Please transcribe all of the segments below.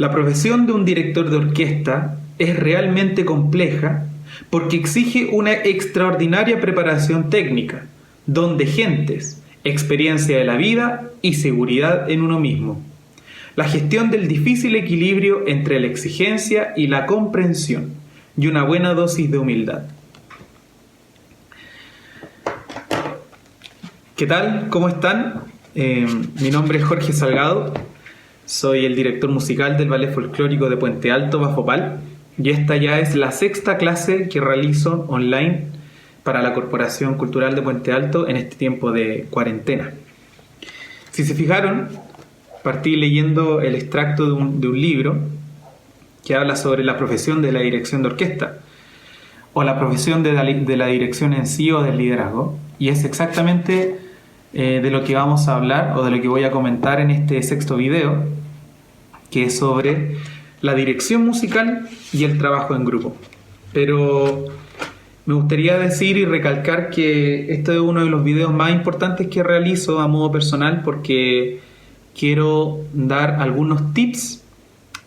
La profesión de un director de orquesta es realmente compleja porque exige una extraordinaria preparación técnica, don de gentes, experiencia de la vida y seguridad en uno mismo. La gestión del difícil equilibrio entre la exigencia y la comprensión y una buena dosis de humildad. ¿Qué tal? ¿Cómo están? Mi nombre es Jorge Salgado, soy el director musical del Ballet Folclórico de Puente Alto, Bafopal, y esta ya es la sexta clase que realizo online para la Corporación Cultural de Puente Alto en este tiempo de cuarentena. Si se fijaron, partí leyendo el extracto de un libro que habla sobre la profesión de la dirección de orquesta o la profesión de la dirección en sí o del liderazgo, y es exactamente de lo que vamos a hablar o de lo que voy a comentar en este sexto video, que es sobre la dirección musical y el trabajo en grupo. Pero me gustaría decir y recalcar que este es uno de los videos más importantes que realizo a modo personal, porque quiero dar algunos tips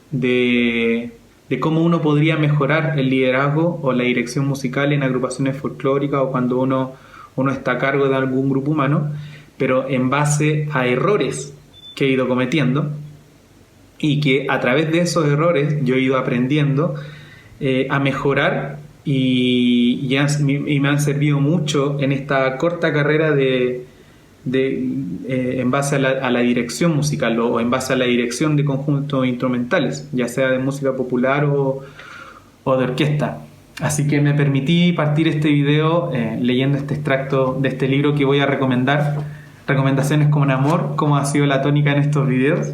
de cómo uno podría mejorar el liderazgo o la dirección musical en agrupaciones folclóricas o cuando uno está a cargo de algún grupo humano, pero en base a errores que he ido cometiendo y que a través de esos errores yo he ido aprendiendo a mejorar y me han servido mucho en esta corta carrera en base a la dirección musical o en base a la dirección de conjuntos instrumentales, ya sea de música popular o de orquesta. Así que me permití partir este video leyendo este extracto de este libro que voy a recomendar, Recomendaciones con Amor, como ha sido la tónica en estos videos.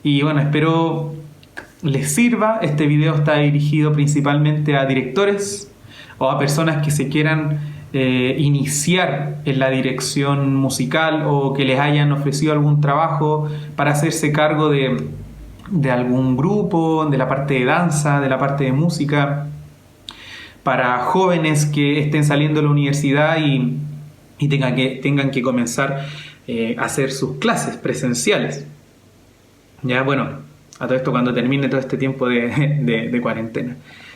Y bueno, espero les sirva. Este video está dirigido principalmente a directores o a personas que se quieran iniciar en la dirección musical o que les hayan ofrecido algún trabajo para hacerse cargo de algún grupo, de la parte de danza, de la parte de música, para jóvenes que estén saliendo de la universidad y tengan que comenzar a hacer sus clases presenciales. Ya, bueno, a todo esto cuando termine todo este tiempo de cuarentena.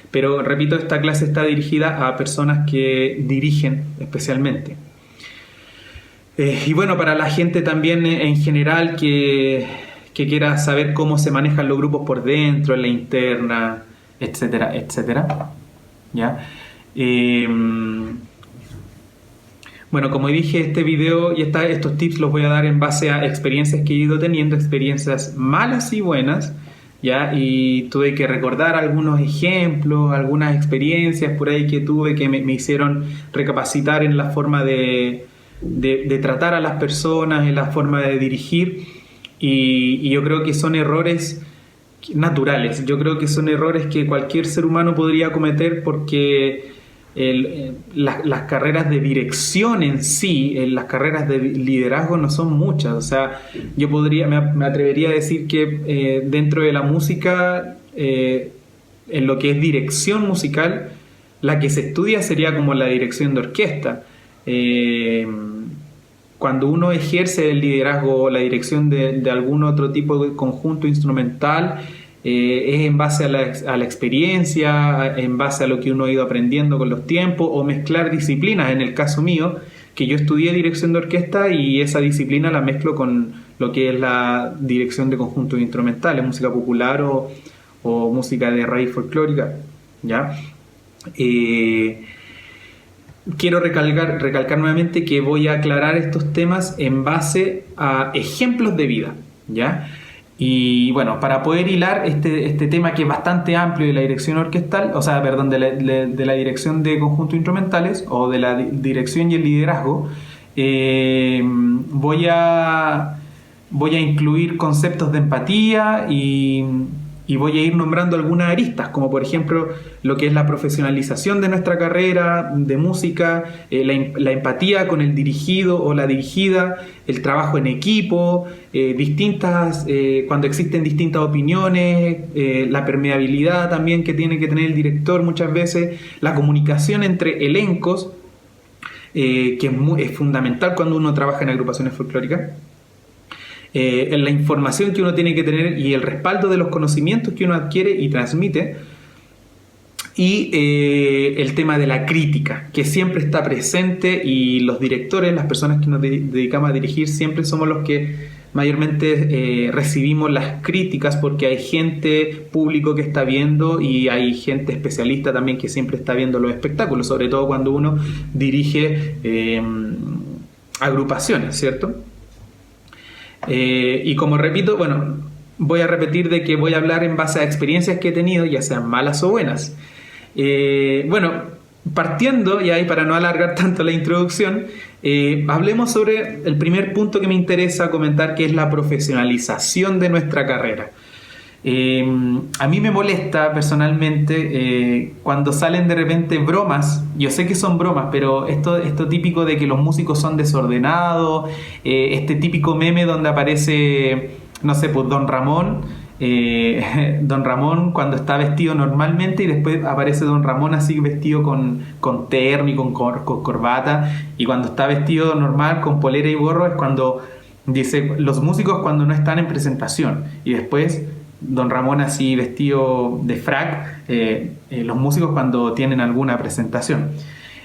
Pero repito, esta clase está dirigida a personas que dirigen especialmente. Y bueno, para la gente también en general que quiera saber cómo se manejan los grupos por dentro, en la interna, etcétera, etcétera. ¿Ya? Bueno, como dije, este video y estos tips los voy a dar en base a experiencias que he ido teniendo, experiencias malas y buenas, ¿ya? Y tuve que recordar algunos ejemplos, algunas experiencias por ahí que tuve que me hicieron recapacitar en la forma de tratar a las personas, en la forma de dirigir, y yo creo que son errores naturales. Yo creo que son errores que cualquier ser humano podría cometer porque las carreras de dirección en sí, las carreras de liderazgo no son muchas. O sea, yo me atrevería a decir que dentro de la música, en lo que es dirección musical, la que se estudia sería como la dirección de orquesta. Cuando uno ejerce el liderazgo o la dirección de algún otro tipo de conjunto instrumental, es en base a la experiencia, en base a lo que uno ha ido aprendiendo con los tiempos, o mezclar disciplinas. En el caso mío, que yo estudié dirección de orquesta y esa disciplina la mezclo con lo que es la dirección de conjuntos instrumentales, música popular o música de raíz folclórica, ¿ya? Quiero recalcar nuevamente que voy a aclarar estos temas en base a ejemplos de vida, ¿ya? Y bueno, para poder hilar este tema que es bastante amplio de la dirección orquestal, o sea, perdón, de la dirección de conjuntos instrumentales o de la dirección y el liderazgo, voy a incluir conceptos de empatía y voy a ir nombrando algunas aristas, como por ejemplo lo que es la profesionalización de nuestra carrera de música, la empatía con el dirigido o la dirigida, el trabajo en equipo, cuando existen distintas opiniones, la permeabilidad también que tiene que tener el director muchas veces, la comunicación entre elencos, que es fundamental cuando uno trabaja en agrupaciones folclóricas. en la información que uno tiene que tener y el respaldo de los conocimientos que uno adquiere y transmite, y el tema de la crítica, que siempre está presente, y los directores, las personas que nos dedicamos a dirigir, siempre somos los que mayormente recibimos las críticas, porque hay gente público que está viendo y hay gente especialista también que siempre está viendo los espectáculos, sobre todo cuando uno dirige agrupaciones, ¿cierto? Y como repito, bueno, voy a repetir de que voy a hablar en base a experiencias que he tenido, ya sean malas o buenas. Bueno, partiendo, y ahí para no alargar tanto la introducción, hablemos sobre el primer punto que me interesa comentar, que es la profesionalización de nuestra carrera. A mí me molesta personalmente cuando salen de repente bromas. Yo sé que son bromas, pero esto típico de que los músicos son desordenados, este típico meme donde aparece, no sé, pues Don Ramón. Don Ramón cuando está vestido normalmente, y después aparece Don Ramón así vestido con terno y con corbata, y cuando está vestido normal con polera y gorro es cuando dice los músicos cuando no están en presentación, y después Don Ramón así vestido de frac, los músicos cuando tienen alguna presentación.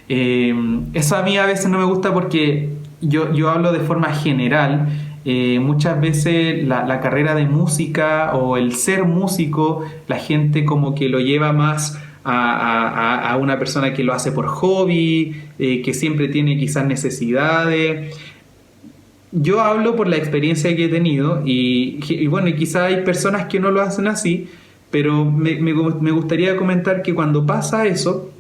Eso a mí a veces no me gusta, porque yo hablo de forma general. Muchas veces la carrera de música o el ser músico, la gente como que lo lleva más a una persona que lo hace por hobby, que siempre tiene quizás necesidades. Yo hablo por la experiencia que he tenido, y bueno, y quizás hay personas que no lo hacen así, pero me gustaría comentar que cuando pasa eso,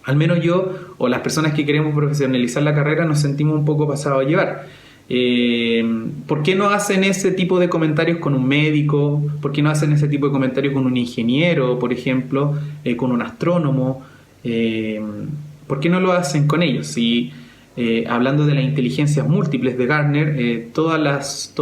al menos yo o las personas que queremos profesionalizar la carrera nos sentimos un poco pasados a llevar. ¿Por qué no hacen ese tipo de comentarios con un médico? ¿Por qué no hacen ese tipo de comentarios con un ingeniero, por ejemplo, con un astrónomo? ¿Por qué no lo hacen con ellos? Y hablando de las inteligencias múltiples de Gardner, todas las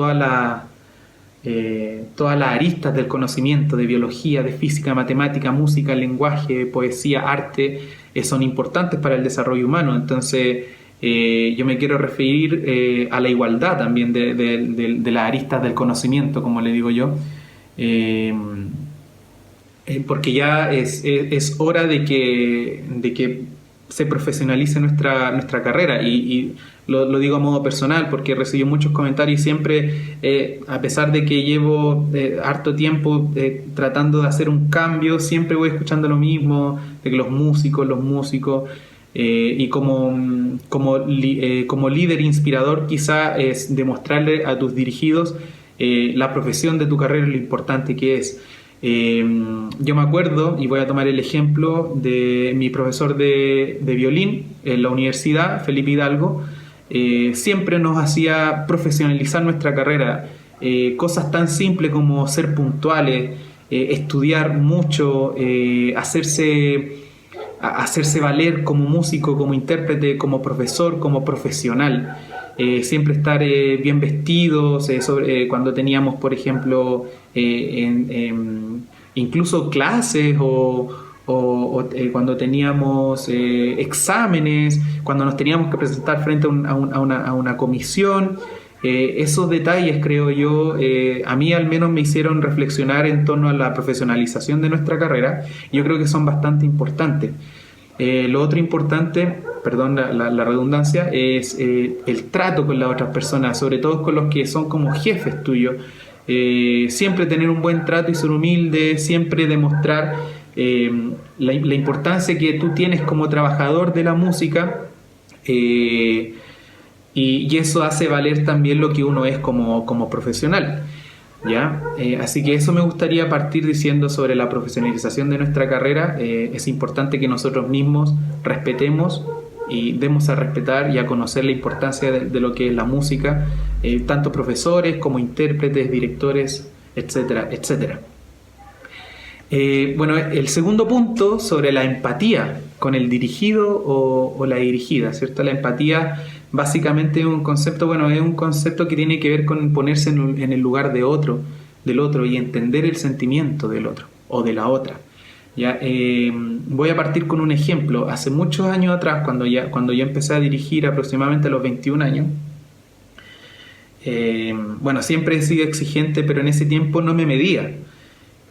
aristas del conocimiento, de biología, de física, matemática, música, lenguaje, poesía, arte, son importantes para el desarrollo humano. Entonces yo me quiero referir a la igualdad también de las aristas del conocimiento, como le digo yo, porque ya es hora de que se profesionalice nuestra carrera, y lo digo a modo personal porque recibí muchos comentarios, y siempre, a pesar de que llevo harto tiempo tratando de hacer un cambio, siempre voy escuchando lo mismo, de que los músicos, y como líder inspirador quizá es demostrarle a tus dirigidos la profesión de tu carrera, lo importante que es. Yo me acuerdo, y voy a tomar el ejemplo de mi profesor de violín en la universidad, Felipe Hidalgo. Siempre nos hacía profesionalizar nuestra carrera, cosas tan simples como ser puntuales, estudiar mucho, hacerse valer como músico, como intérprete, como profesor, como profesional. Siempre estar bien vestidos, cuando teníamos, por ejemplo, incluso clases o cuando teníamos exámenes, cuando nos teníamos que presentar frente a una comisión. Esos detalles, creo yo, a mí al menos me hicieron reflexionar en torno a la profesionalización de nuestra carrera. Yo creo que son bastante importantes. Lo otro importante, perdón la redundancia, es el trato con las otras personas, sobre todo con los que son como jefes tuyos. Siempre tener un buen trato y ser humilde, siempre demostrar la importancia que tú tienes como trabajador de la música, y eso hace valer también lo que uno es como profesional. ¿Ya? Así que eso me gustaría partir diciendo sobre la profesionalización de nuestra carrera. Es importante que nosotros mismos respetemos y demos a respetar y a conocer la importancia de lo que es la música, tanto profesores como intérpretes, directores, etcétera, etcétera. Bueno, el segundo punto sobre la empatía con el dirigido o la dirigida, ¿cierto? La empatía básicamente es un concepto, es un concepto que tiene que ver con ponerse en el lugar del otro y entender el sentimiento del otro o de la otra. ¿Ya? Voy a partir con un ejemplo. Hace muchos años atrás, cuando yo empecé a dirigir aproximadamente a los 21 años, bueno, siempre he sido exigente, pero en ese tiempo no me medía.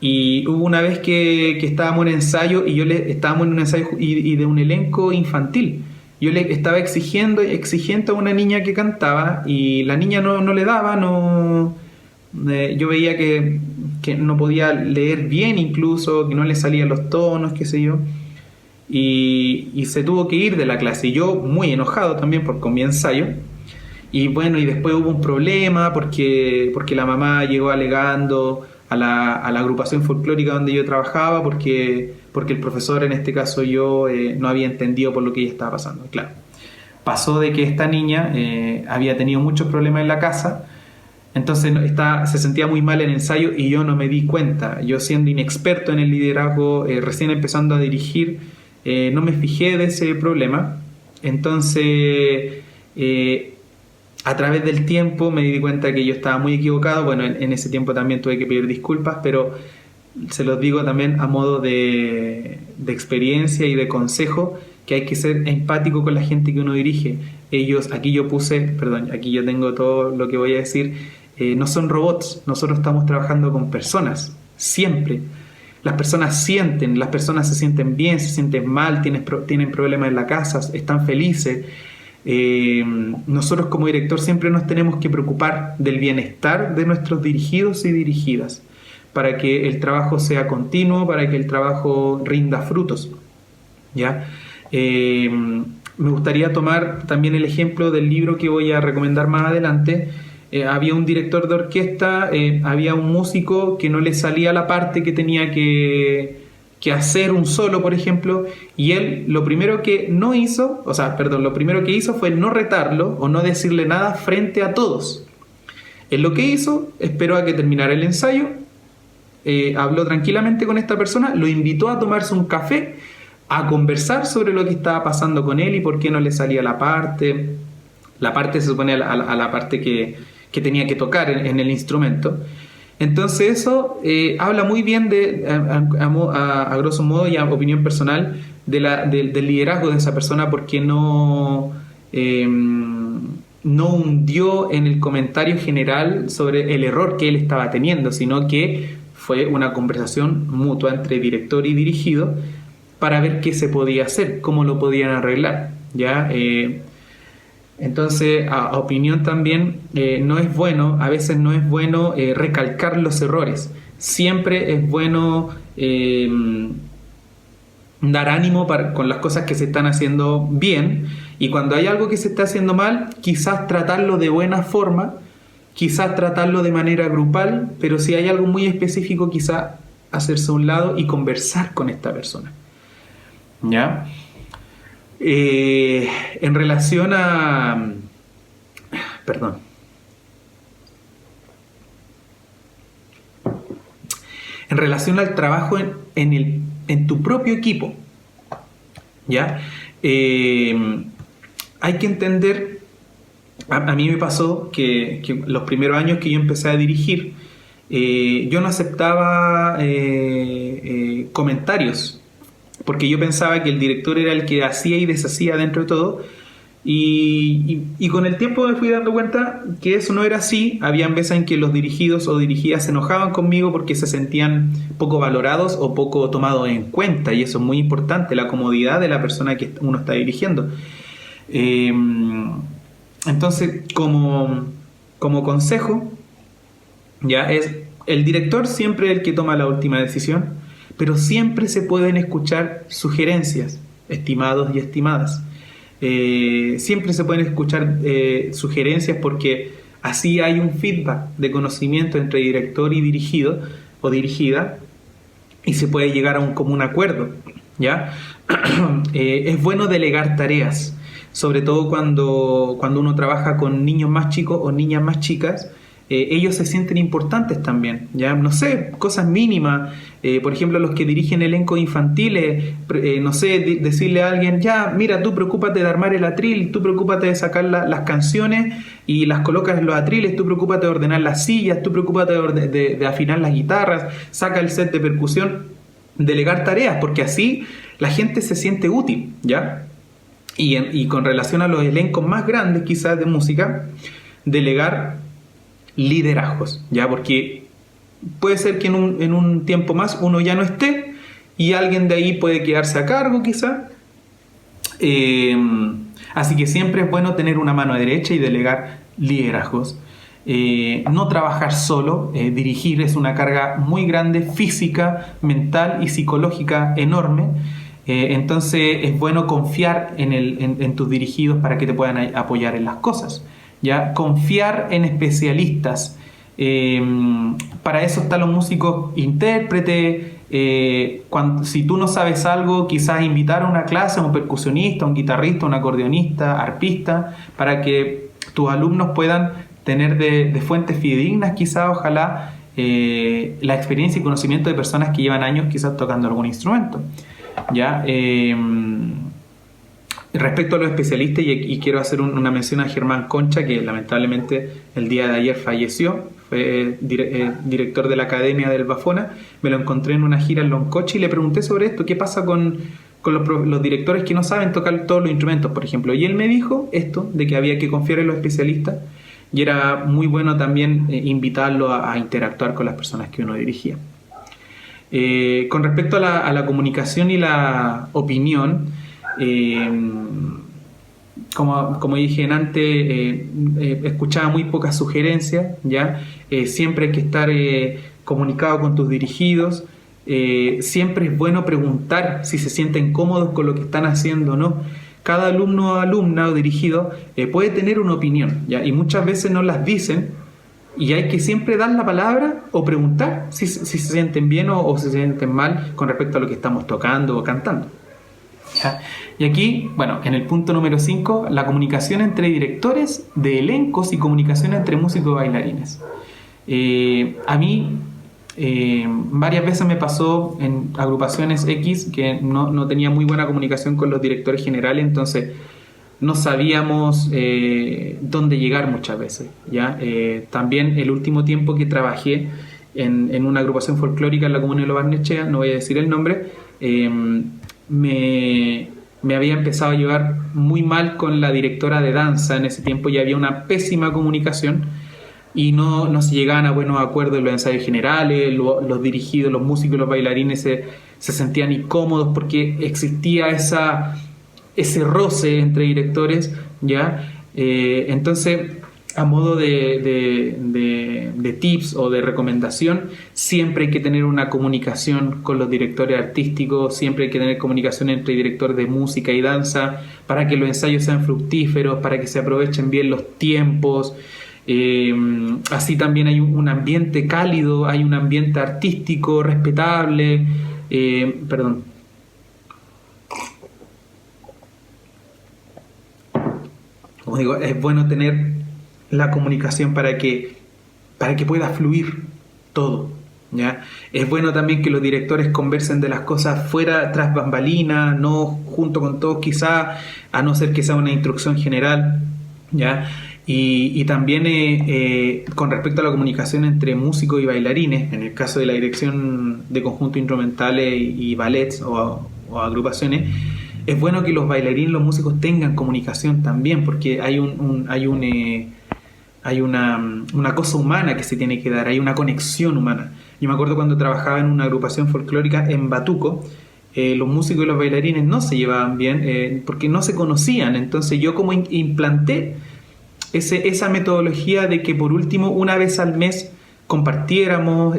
Y hubo una vez que estábamos en ensayo estábamos en un ensayo y de un elenco infantil. Yo le estaba exigiendo a una niña que cantaba y la niña no le daba, yo veía que no podía leer bien incluso, que no le salían los tonos, qué sé yo. Y se tuvo que ir de la clase. Y yo muy enojado también con mi ensayo. Y bueno, y después hubo un problema porque la mamá llegó alegando a la agrupación folclórica donde yo trabajaba porque el profesor, en este caso yo, no había entendido por lo que ella estaba pasando. Claro, pasó de que esta niña había tenido muchos problemas en la casa, entonces se sentía muy mal en el ensayo y yo no me di cuenta. Yo, siendo inexperto en el liderazgo, recién empezando a dirigir, no me fijé de ese problema. Entonces, a través del tiempo me di cuenta que yo estaba muy equivocado. Bueno, en ese tiempo también tuve que pedir disculpas, pero se los digo también a modo de experiencia y de consejo, que hay que ser empático con la gente que uno dirige. Aquí yo tengo todo lo que voy a decir, no son robots, nosotros estamos trabajando con personas, siempre. Las personas sienten, las personas se sienten bien, se sienten mal, tienen problemas en la casa, están felices. Nosotros como director siempre nos tenemos que preocupar del bienestar de nuestros dirigidos y dirigidas, para que el trabajo sea continuo, para que el trabajo rinda frutos, ¿ya? Me gustaría tomar también el ejemplo del libro que voy a recomendar más adelante. Había un director de orquesta, había un músico que no le salía la parte que tenía que hacer un solo, por ejemplo, y él lo primero que hizo fue no retarlo o no decirle nada frente a todos. Él lo que hizo, esperó a que terminara el ensayo, habló tranquilamente con esta persona, lo invitó a tomarse un café, a conversar sobre lo que estaba pasando con él y por qué no le salía la parte. La parte se supone a la parte que tenía que tocar en el instrumento. Entonces eso habla muy bien a grosso modo y a opinión personal del liderazgo de esa persona, porque no hundió en el comentario general sobre el error que él estaba teniendo, sino que fue una conversación mutua entre director y dirigido para ver qué se podía hacer, cómo lo podían arreglar, ¿ya? Entonces, a opinión también, a veces no es bueno recalcar los errores. Siempre es bueno dar ánimo con las cosas que se están haciendo bien, y cuando hay algo que se está haciendo mal, quizás tratarlo de buena forma, quizás tratarlo de manera grupal, pero si hay algo muy específico, quizás hacerse a un lado y conversar con esta persona, ¿ya? En relación a... Perdón. En relación al trabajo en tu propio equipo, ¿ya? Hay que entender... A mí me pasó que los primeros años que yo empecé a dirigir, yo no aceptaba comentarios, porque yo pensaba que el director era el que hacía y deshacía dentro de todo, y con el tiempo me fui dando cuenta que eso no era así. Habían veces en que los dirigidos o dirigidas se enojaban conmigo porque se sentían poco valorados o poco tomados en cuenta, y eso es muy importante, la comodidad de la persona que uno está dirigiendo. Entonces, como consejo, ya es el director siempre el que toma la última decisión, pero siempre se pueden escuchar sugerencias, estimados y estimadas. Siempre se pueden escuchar sugerencias, porque así hay un feedback de conocimiento entre director y dirigido o dirigida, y se puede llegar a un común acuerdo, ¿ya? Es bueno delegar tareas, sobre todo cuando uno trabaja con niños más chicos o niñas más chicas. Ellos se sienten importantes también, ¿ya? No sé, cosas mínimas, por ejemplo, los que dirigen elencos infantiles, no sé, decirle a alguien, ya, mira, tú preocúpate de armar el atril, tú preocúpate de sacar las canciones y las colocas en los atriles, tú preocúpate de ordenar las sillas, tú preocúpate de afinar las guitarras, saca el set de percusión. Delegar tareas, porque así la gente se siente útil, ¿ya? Y con relación a los elencos más grandes quizás de música, delegar liderazgos, ¿ya? Porque puede ser que en un tiempo más uno ya no esté y alguien de ahí puede quedarse a cargo quizá. Así que siempre es bueno tener una mano derecha y delegar liderazgos. No trabajar solo, dirigir es una carga muy grande, física, mental y psicológica enorme. Entonces es bueno confiar en tus dirigidos para que te puedan apoyar en las cosas, ¿ya? Confiar en especialistas. Para eso están los músicos intérpretes. Si tú no sabes algo, quizás invitar a una clase a un percusionista, un guitarrista, un acordeonista, arpista, para que tus alumnos puedan tener de fuentes fidedignas, quizás, ojalá, la experiencia y conocimiento de personas que llevan años quizás tocando algún instrumento, ¿ya? Respecto a los especialistas, y quiero hacer una mención a Germán Concha, que lamentablemente el día de ayer falleció, fue director de la Academia del Bafona. Me lo encontré en una gira en Loncoche y le pregunté sobre esto, qué pasa con los directores que no saben tocar todos los instrumentos, por ejemplo. Y él me dijo esto, de que había que confiar en los especialistas, y era muy bueno también invitarlo a interactuar con las personas que uno dirigía. Con respecto a la comunicación y la opinión, como dije antes, escuchaba muy pocas sugerencias, ¿ya? Siempre hay que estar comunicado con tus dirigidos. Siempre es bueno preguntar si se sienten cómodos con lo que están haciendo o no. Cada alumno o alumna o dirigido puede tener una opinión, ¿ya? Y muchas veces no las dicen, y hay que siempre dar la palabra o preguntar si se sienten bien o se sienten mal con respecto a lo que estamos tocando o cantando, ¿ya? Y aquí, bueno, en el punto número 5, la comunicación entre directores de elencos y comunicación entre músicos y bailarines. A mí varias veces me pasó en agrupaciones X que no tenía muy buena comunicación con los directores generales, entonces no sabíamos dónde llegar muchas veces, ¿ya? También el último tiempo que trabajé en una agrupación folclórica en la comuna de Lo Barnechea, no voy a decir el nombre, me había empezado a llevar muy mal con la directora de danza. En ese tiempo ya había una pésima comunicación y no se llegaban a buenos acuerdos en los ensayos generales. Los dirigidos, los músicos y los bailarines se sentían incómodos porque existía ese roce entre directores, ¿ya? Entonces, a modo de tips o de recomendación, siempre hay que tener una comunicación con los directores artísticos, siempre hay que tener comunicación entre directores de música y danza para que los ensayos sean fructíferos, para que se aprovechen bien los tiempos. Así también hay un ambiente cálido, hay un ambiente artístico respetable. Como digo, es bueno tener la comunicación para que pueda fluir todo, ¿ya? Es bueno también que los directores conversen de las cosas fuera, tras bambalinas, no junto con todos quizá, a no ser que sea una instrucción general, ¿ya? Y también con respecto a la comunicación entre músicos y bailarines, en el caso de la dirección de conjuntos instrumentales y ballets o agrupaciones, es bueno que los bailarines y los músicos tengan comunicación también, porque hay una cosa humana que se tiene que dar, hay una conexión humana. Yo me acuerdo cuando trabajaba en una agrupación folclórica en Batuco, los músicos y los bailarines no se llevaban bien porque no se conocían. Entonces yo como implanté esa metodología de que por último una vez al mes compartiéramos,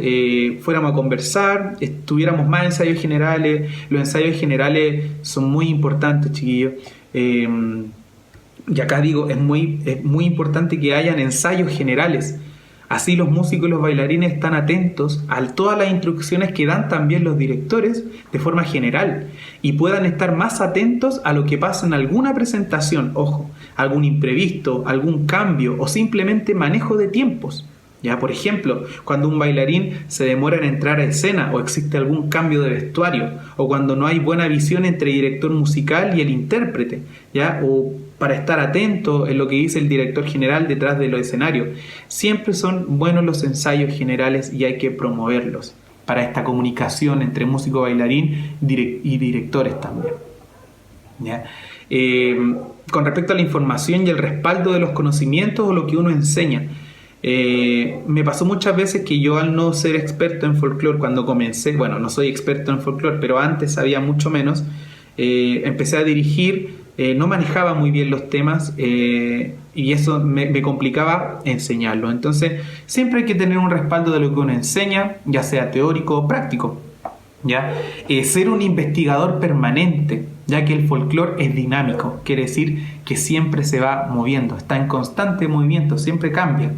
fuéramos a conversar, tuviéramos más ensayos generales. Los ensayos generales son muy importantes, chiquillos. Y acá digo, es muy importante que hayan ensayos generales. Así los músicos y los bailarines están atentos a todas las instrucciones que dan también los directores de forma general y puedan estar más atentos a lo que pasa en alguna presentación, ojo, algún imprevisto, algún cambio o simplemente manejo de tiempos. Ya, por ejemplo, cuando un bailarín se demora en entrar a escena o existe algún cambio de vestuario o cuando no hay buena visión entre el director musical y el intérprete, ¿ya? O para estar atento en lo que dice el director general detrás de los escenarios. Siempre son buenos los ensayos generales y hay que promoverlos para esta comunicación entre músico, bailarín y directores también, ¿ya? Con respecto a la información y el respaldo de los conocimientos o lo que uno enseña, Me pasó muchas veces que yo, al no ser experto en folclore cuando comencé, bueno, no soy experto en folclore, pero antes sabía mucho menos, empecé a dirigir, no manejaba muy bien los temas, y eso me complicaba enseñarlo. Entonces siempre hay que tener un respaldo de lo que uno enseña, ya sea teórico o práctico, ¿ya? Ser un investigador permanente, ya que el folclore es dinámico, quiere decir que siempre se va moviendo, está en constante movimiento, siempre cambia,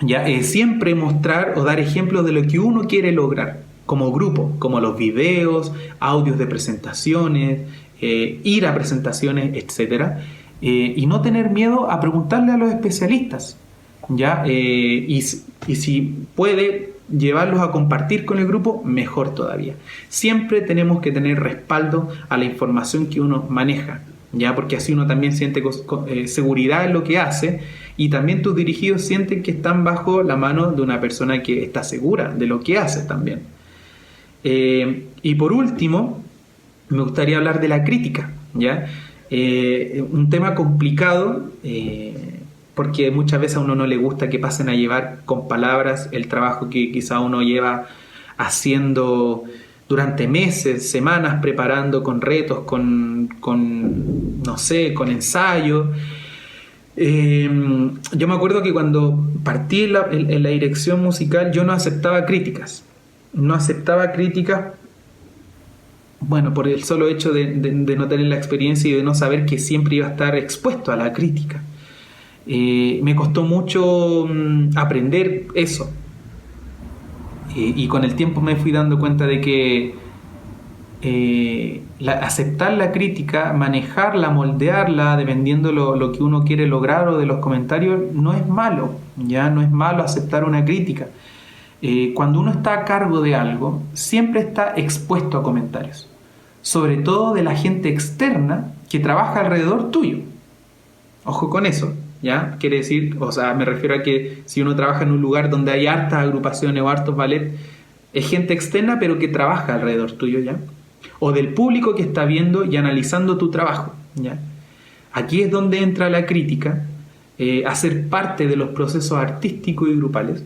¿ya? Siempre mostrar o dar ejemplos de lo que uno quiere lograr como grupo, como los videos, audios de presentaciones, ir a presentaciones, etcétera, y no tener miedo a preguntarle a los especialistas, ¿ya? Y si puede llevarlos a compartir con el grupo, mejor todavía. Siempre tenemos que tener respaldo a la información que uno maneja, ¿ya? Porque así uno también siente seguridad en lo que hace, y también tus dirigidos sienten que están bajo la mano de una persona que está segura de lo que hace también. Y por último, me gustaría hablar de la crítica, ¿ya? Un tema complicado, porque muchas veces a uno no le gusta que pasen a llevar con palabras el trabajo que quizá uno lleva haciendo durante meses, semanas, preparando con retos, con no sé, con ensayos. Yo me acuerdo que cuando partí en la dirección musical, yo no aceptaba críticas. Bueno, por el solo hecho de no tener la experiencia y de no saber que siempre iba a estar expuesto a la crítica. Me costó mucho aprender eso. Y con el tiempo me fui dando cuenta de que aceptar la crítica, manejarla, moldearla, dependiendo lo que uno quiere lograr o de los comentarios, no es malo. Ya no es malo aceptar una crítica. Cuando uno está a cargo de algo, siempre está expuesto a comentarios, sobre todo de la gente externa que trabaja alrededor tuyo. Ojo con eso, ¿ya? Quiere decir, o sea, me refiero a que si uno trabaja en un lugar donde hay hartas agrupaciones o hartos ballet, es gente externa pero que trabaja alrededor tuyo, ¿ya? O del público que está viendo y analizando tu trabajo, ¿ya? Aquí es donde entra la crítica, a ser parte de los procesos artísticos y grupales,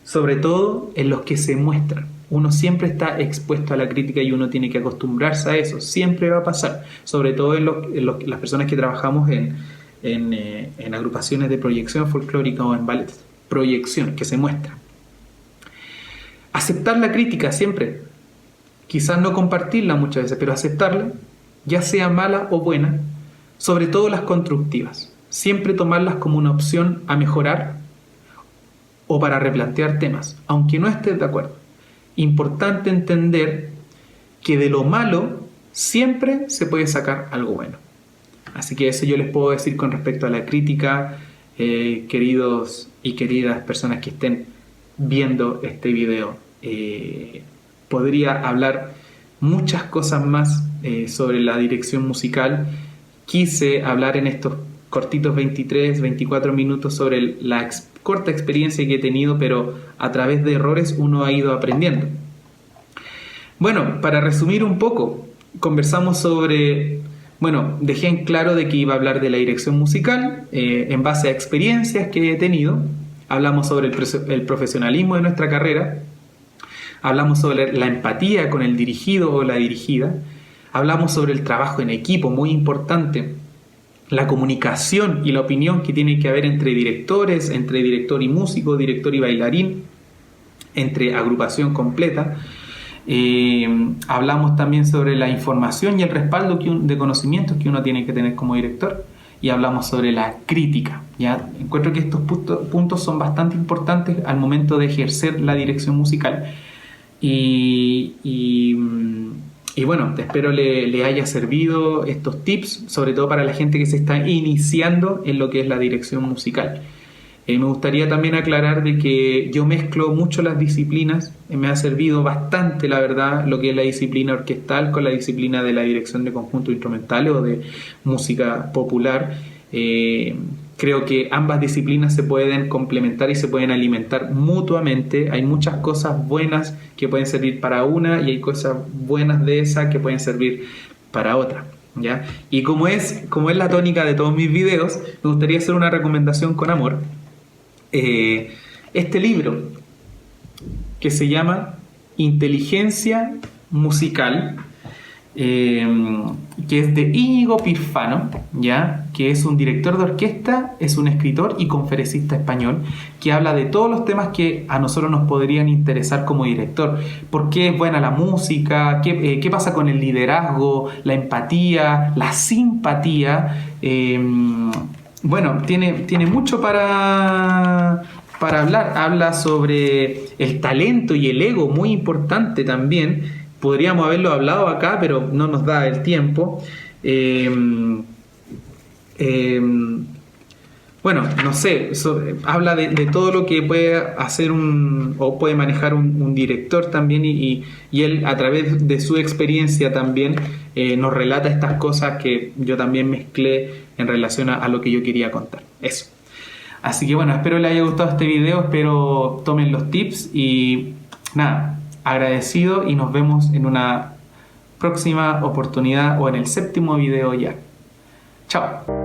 sobre todo en los que se muestran. Uno siempre está expuesto a la crítica y uno tiene que acostumbrarse a eso. Siempre va a pasar, sobre todo en las personas que trabajamos en agrupaciones de proyección folclórica o en ballet. Proyección, que se muestra. Aceptar la crítica siempre. Quizás no compartirla muchas veces, pero aceptarla, ya sea mala o buena, sobre todo las constructivas. Siempre tomarlas como una opción a mejorar o para replantear temas, aunque no estés de acuerdo. Importante entender que de lo malo siempre se puede sacar algo bueno. Así que eso yo les puedo decir con respecto a la crítica, queridos y queridas personas que estén viendo este video. Podría hablar muchas cosas más sobre la dirección musical. Quise hablar en estos cortitos 23, 24 minutos sobre la corta experiencia que he tenido, pero a través de errores uno ha ido aprendiendo. Bueno, para resumir un poco, conversamos sobre... Bueno, dejé en claro de que iba a hablar de la dirección musical en base a experiencias que he tenido. Hablamos sobre el profesionalismo de nuestra carrera. Hablamos sobre la empatía con el dirigido o la dirigida. Hablamos sobre el trabajo en equipo, muy importante. La comunicación y la opinión que tiene que haber entre directores, entre director y músico, director y bailarín, entre agrupación completa. Hablamos también sobre la información y el respaldo de conocimientos que uno tiene que tener como director, y hablamos sobre la crítica. ¿Ya? Encuentro que estos puntos son bastante importantes al momento de ejercer la dirección musical, y bueno, espero le haya servido estos tips, sobre todo para la gente que se está iniciando en lo que es la dirección musical. Me gustaría también aclarar de que yo mezclo mucho las disciplinas. Me ha servido bastante, la verdad, lo que es la disciplina orquestal con la disciplina de la dirección de conjuntos instrumentales o de música popular. Creo que ambas disciplinas se pueden complementar y se pueden alimentar mutuamente. Hay muchas cosas buenas que pueden servir para una y hay cosas buenas de esas que pueden servir para otra, ¿ya? Y como es la tónica de todos mis videos, me gustaría hacer una recomendación con amor. este libro que se llama Inteligencia Musical, que es de Íñigo Pirfano, ¿ya? Que es un director de orquesta, es un escritor y conferencista español que habla de todos los temas que a nosotros nos podrían interesar como director. ¿Por qué es buena la música? ¿Qué pasa con el liderazgo, la empatía, la simpatía? Bueno, tiene mucho para hablar. Habla sobre el talento y el ego, muy importante también. Podríamos haberlo hablado acá, pero no nos da el tiempo. Bueno, no sé, habla de todo lo que puede hacer o puede manejar un director también, y él, a través de su experiencia también, nos relata estas cosas que yo también mezclé en relación a lo que yo quería contar. Eso. Así que bueno, espero les haya gustado este video, espero tomen los tips y nada, agradecido, y nos vemos en una próxima oportunidad o en el 7º video ya. Chao.